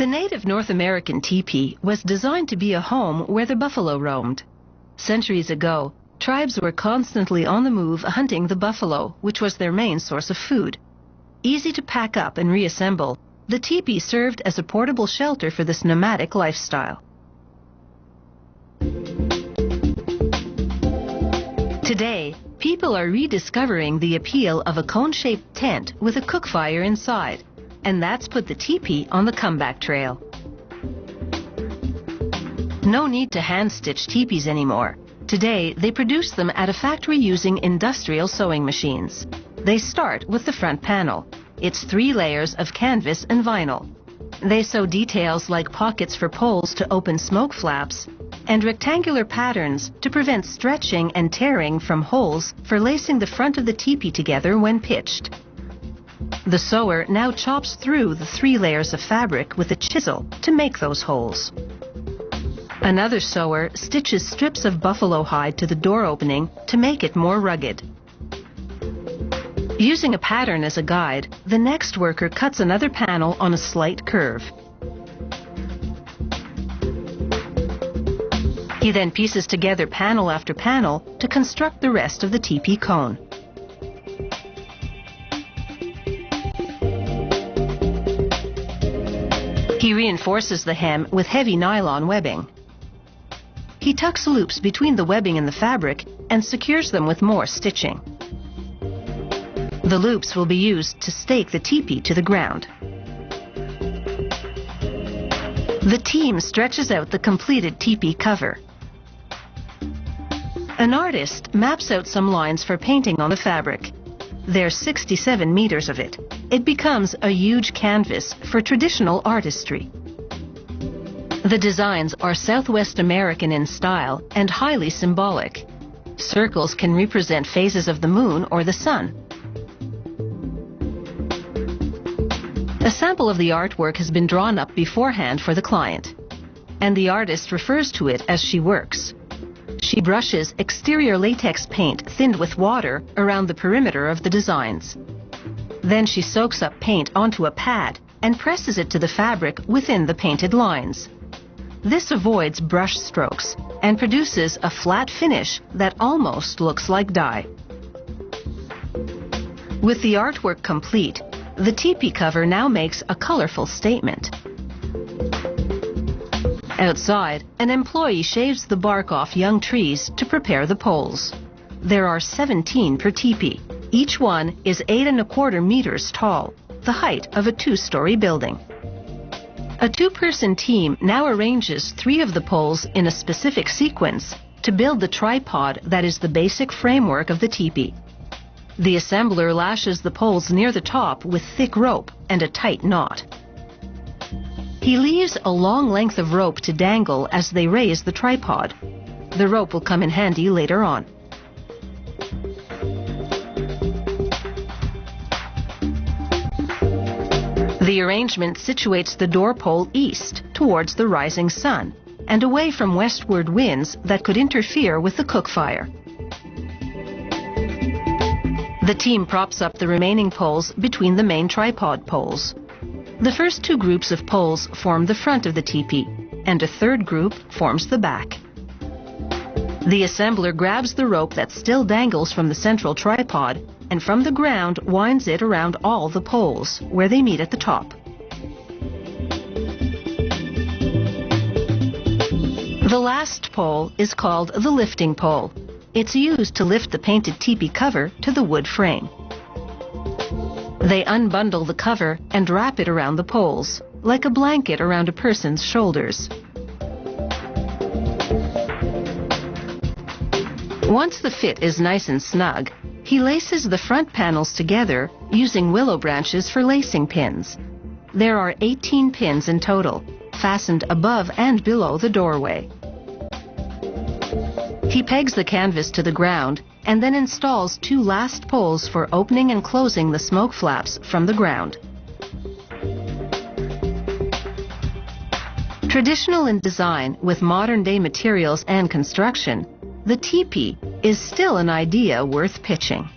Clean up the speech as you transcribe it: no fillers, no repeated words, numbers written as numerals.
The native North American teepee was designed to be a home where the buffalo roamed. Centuries ago, tribes were constantly on the move hunting the buffalo, which was their main source of food. Easy to pack up and reassemble, the teepee served as a portable shelter for this nomadic lifestyle. Today, people are rediscovering the appeal of a cone-shaped tent with a cook fire inside, and that's put the teepee on the comeback trail. No need to hand-stitch teepees anymore. Today, they produce them at a factory using industrial sewing machines. They start with the front panel. It's 3 layers of canvas and vinyl. They sew details like pockets for poles to open smoke flaps and rectangular patterns to prevent stretching and tearing from holes for lacing the front of the teepee together when pitched. The sewer now chops through the 3 layers of fabric with a chisel to make those holes. Another sewer stitches strips of buffalo hide to the door opening to make it more rugged. Using a pattern as a guide, the next worker cuts another panel on a slight curve. He then pieces together panel after panel to construct the rest of the teepee cone. He reinforces the hem with heavy nylon webbing. He tucks loops between the webbing and the fabric and secures them with more stitching. The loops will be used to stake the teepee to the ground. The team stretches out the completed teepee cover. An artist maps out some lines for painting on the fabric. There's 67 meters of it. It becomes a huge canvas for traditional artistry. The designs are Southwest American in style and highly symbolic. Circles can represent phases of the moon or the sun. A sample of the artwork has been drawn up beforehand for the client, and the artist refers to it as she works. She brushes exterior latex paint thinned with water around the perimeter of the designs. Then she soaks up paint onto a pad and presses it to the fabric within the painted lines. This avoids brush strokes and produces a flat finish that almost looks like dye. With the artwork complete, the teepee cover now makes a colorful statement. Outside, an employee shaves the bark off young trees to prepare the poles. There are 17 per teepee. Each one is 8¼ meters tall, the height of a 2-story building. A 2-person team now arranges 3 of the poles in a specific sequence to build the tripod that is the basic framework of the teepee. The assembler lashes the poles near the top with thick rope and a tight knot. He leaves a long length of rope to dangle as they raise the tripod. The rope will come in handy later on. The arrangement situates the door pole east towards the rising sun and away from westward winds that could interfere with the cook fire. The team props up the remaining poles between the main tripod poles. The first 2 groups of poles form the front of the teepee, and a 3rd group forms the back. The assembler grabs the rope that still dangles from the central tripod and from the ground winds it around all the poles, where they meet at the top. The last pole is called the lifting pole. It's used to lift the painted teepee cover to the wood frame. They unbundle the cover and wrap it around the poles, like a blanket around a person's shoulders. Once the fit is nice and snug, he laces the front panels together using willow branches for lacing pins. There are 18 pins in total, fastened above and below the doorway. He pegs the canvas to the ground and then installs 2 last poles for opening and closing the smoke flaps from the ground. Traditional in design with modern-day materials and construction, the teepee is still an idea worth pitching.